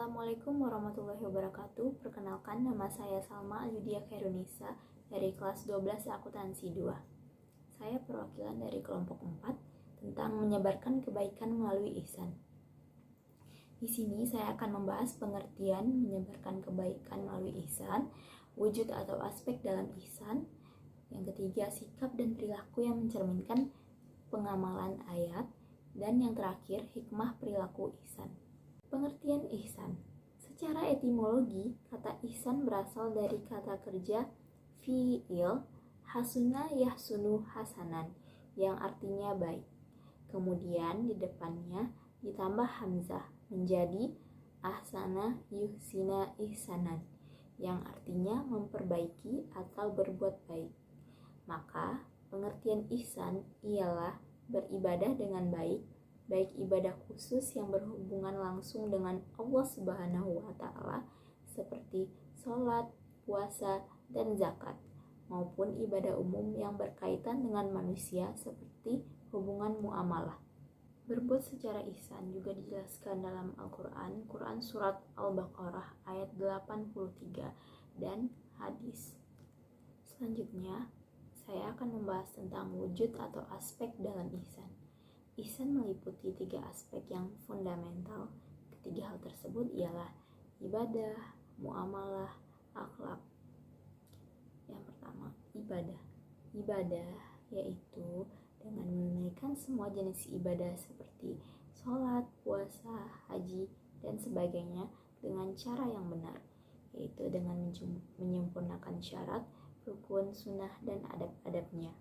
Assalamualaikum warahmatullahi wabarakatuh. Perkenalkan, nama saya Salma Yudia Khairunisa dari kelas 12 Akuntansi 2. Saya perwakilan dari kelompok 4 tentang menyebarkan kebaikan melalui ihsan. Di sini saya akan membahas pengertian menyebarkan kebaikan melalui ihsan, wujud atau aspek dalam ihsan. Yang ketiga, sikap dan perilaku yang mencerminkan pengamalan ayat. Dan yang terakhir, hikmah perilaku ihsan. Pengertian ihsan. Secara etimologi, kata ihsan berasal dari kata kerja fi'il hasuna yahsunu hasanan yang artinya baik. Kemudian di depannya ditambah hamzah menjadi ahsana yuhsina ihsanan yang artinya memperbaiki atau berbuat baik. Maka pengertian ihsan ialah beribadah dengan baik ibadah khusus yang berhubungan langsung dengan Allah Subhanahu wa Ta'ala seperti sholat, puasa, dan zakat, maupun ibadah umum yang berkaitan dengan manusia seperti hubungan muamalah. Berbuat secara ihsan juga dijelaskan dalam Al-Quran, Quran Surat Al-Baqarah ayat 83 dan hadis. Selanjutnya, saya akan membahas tentang wujud atau aspek dalam ihsan. Ihsan meliputi 3 aspek yang fundamental. Ketiga hal tersebut ialah ibadah, muamalah, akhlak. Yang pertama, ibadah. Ibadah yaitu dengan menunaikan semua jenis ibadah seperti sholat, puasa, haji, dan sebagainya dengan cara yang benar, yaitu dengan menyempurnakan syarat, rukun, sunnah, dan adab-adabnya.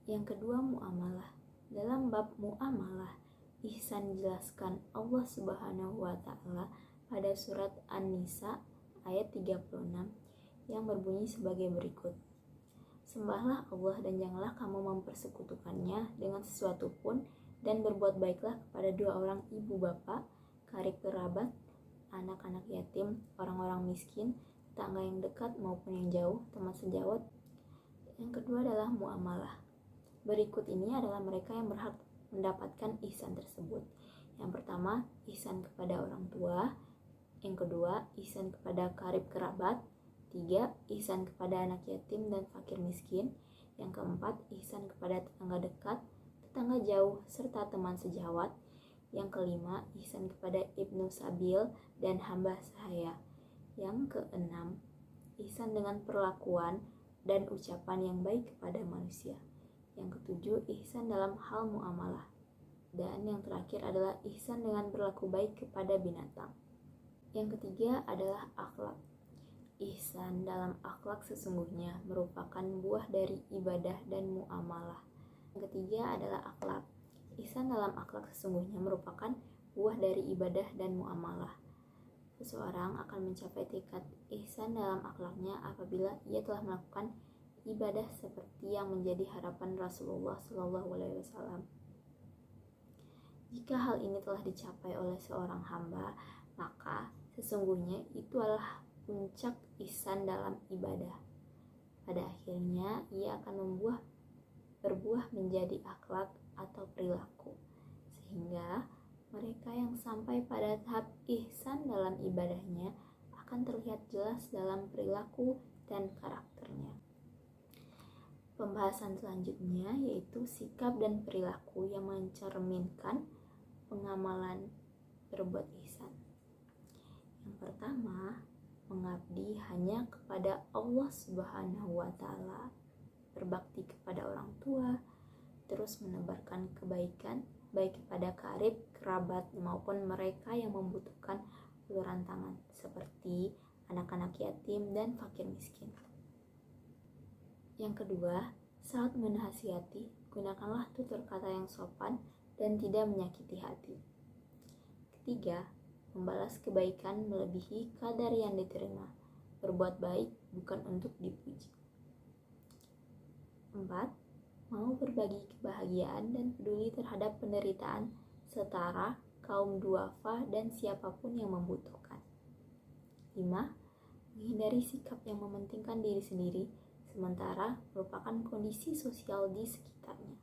Yang kedua, muamalah. Dalam bab muamalah, ihsan dijelaskan Allah Subhanahu wa Ta'ala pada surat An-Nisa ayat 36 yang berbunyi sebagai berikut. Sembahlah Allah dan janganlah kamu mempersekutukannya dengan sesuatu pun, dan berbuat baiklah kepada 2 orang ibu bapa, karib kerabat, anak-anak yatim, orang-orang miskin, tetangga yang dekat maupun yang jauh, teman sejawat. Yang kedua adalah muamalah. Berikut ini adalah mereka yang berhak mendapatkan ihsan tersebut. Yang pertama, ihsan kepada orang tua. Yang kedua, ihsan kepada karib kerabat. 3, ihsan kepada anak yatim dan fakir miskin. Yang keempat, ihsan kepada tetangga dekat, tetangga jauh, serta teman sejawat. Yang kelima, ihsan kepada ibnu sabil dan hamba sahaya. Yang keenam, ihsan dengan perlakuan dan ucapan yang baik kepada manusia. Yang ketujuh, ihsan dalam hal muamalah. Dan yang terakhir adalah ihsan dengan berlaku baik kepada binatang. Yang ketiga adalah akhlak. Ihsan dalam akhlak sesungguhnya merupakan buah dari ibadah dan muamalah. Yang ketiga adalah akhlak. Ihsan dalam akhlak sesungguhnya merupakan buah dari ibadah dan muamalah. Seseorang akan mencapai tingkat ihsan dalam akhlaknya apabila ia telah melakukan ibadah seperti yang menjadi harapan Rasulullah SAW. Jika hal ini telah dicapai oleh seorang hamba, maka sesungguhnya itu adalah puncak ihsan dalam ibadah. Pada akhirnya ia akan berbuah menjadi akhlak atau perilaku, sehingga mereka yang sampai pada tahap ihsan dalam ibadahnya akan terlihat jelas dalam perilaku dan karakternya. Pembahasan selanjutnya yaitu sikap dan perilaku yang mencerminkan pengamalan berbuat ihsan. Yang pertama, mengabdi hanya kepada Allah Subhanahu wa Ta'ala, berbakti kepada orang tua, terus menebarkan kebaikan baik kepada karib, kerabat maupun mereka yang membutuhkan uluran tangan seperti anak-anak yatim dan fakir miskin. Yang kedua, saat menasihati, gunakanlah tutur kata yang sopan dan tidak menyakiti hati. Ketiga, membalas kebaikan melebihi kadar yang diterima. Berbuat baik bukan untuk dipuji. 4. Mau berbagi kebahagiaan dan peduli terhadap penderitaan setara, kaum duafa, dan siapapun yang membutuhkan. 5. Menghindari sikap yang mementingkan diri sendiri sementara merupakan kondisi sosial di sekitarnya.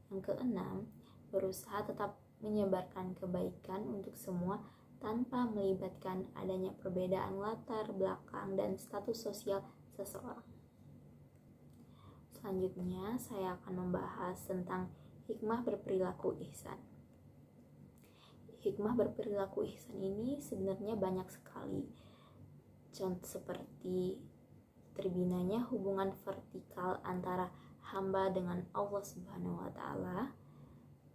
Yang keenam, berusaha tetap menyebarkan kebaikan untuk semua tanpa melibatkan adanya perbedaan latar belakang dan status sosial seseorang. Selanjutnya, saya akan membahas tentang hikmah berperilaku ihsan. Hikmah berperilaku ihsan ini sebenarnya banyak sekali. Contoh seperti terbinanya hubungan vertikal antara hamba dengan Allah Subhanahu wa Ta'ala,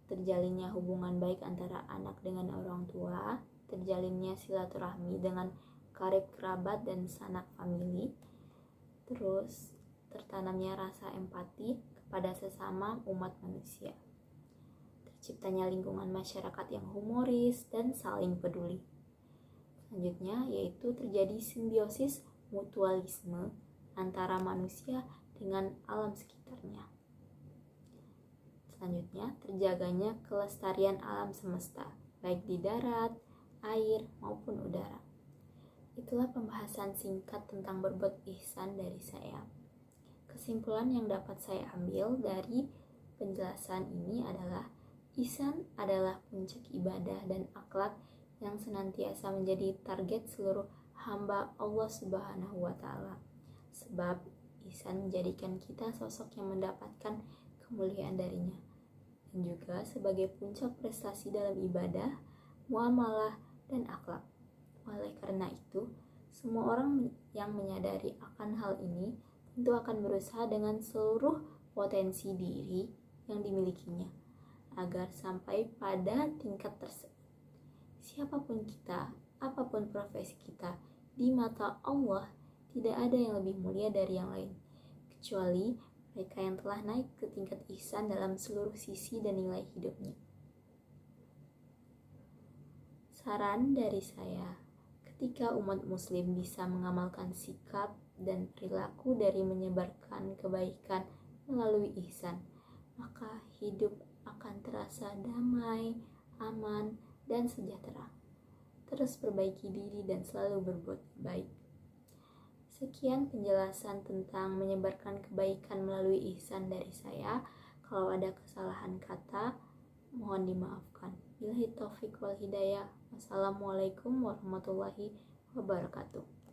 terjalinnya hubungan baik antara anak dengan orang tua, terjalinnya silaturahmi dengan karib kerabat dan sanak famili, terus tertanamnya rasa empati kepada sesama umat manusia, terciptanya lingkungan masyarakat yang humoris dan saling peduli. Selanjutnya yaitu terjadi simbiosis mutualisme antara manusia dengan alam sekitarnya. Selanjutnya, terjaganya kelestarian alam semesta, baik di darat, air, maupun udara. Itulah pembahasan singkat tentang berbuat ihsan dari saya. Kesimpulan yang dapat saya ambil dari penjelasan ini adalah ihsan adalah puncak ibadah dan akhlak yang senantiasa menjadi target seluruh hamba Allah Subhanahu wa Ta'ala. Sebab ihsan menjadikan kita sosok yang mendapatkan kemuliaan darinya, dan juga sebagai puncak prestasi dalam ibadah, muamalah, dan akhlak. Oleh karena itu, semua orang yang menyadari akan hal ini tentu akan berusaha dengan seluruh potensi diri yang dimilikinya agar sampai pada tingkat tersebut. Siapapun kita, apapun profesi kita, di mata Allah tidak ada yang lebih mulia dari yang lain, kecuali mereka yang telah naik ke tingkat ihsan dalam seluruh sisi dan nilai hidupnya. Saran dari saya, ketika umat muslim bisa mengamalkan sikap dan perilaku dari menyebarkan kebaikan melalui ihsan, maka hidup akan terasa damai, aman, dan sejahtera. Terus perbaiki diri dan selalu berbuat baik. Sekian penjelasan tentang menyebarkan kebaikan melalui ihsan dari saya. Kalau ada kesalahan kata, mohon dimaafkan. Billahi taufik wal hidayah. Wassalamualaikum warahmatullahi wabarakatuh.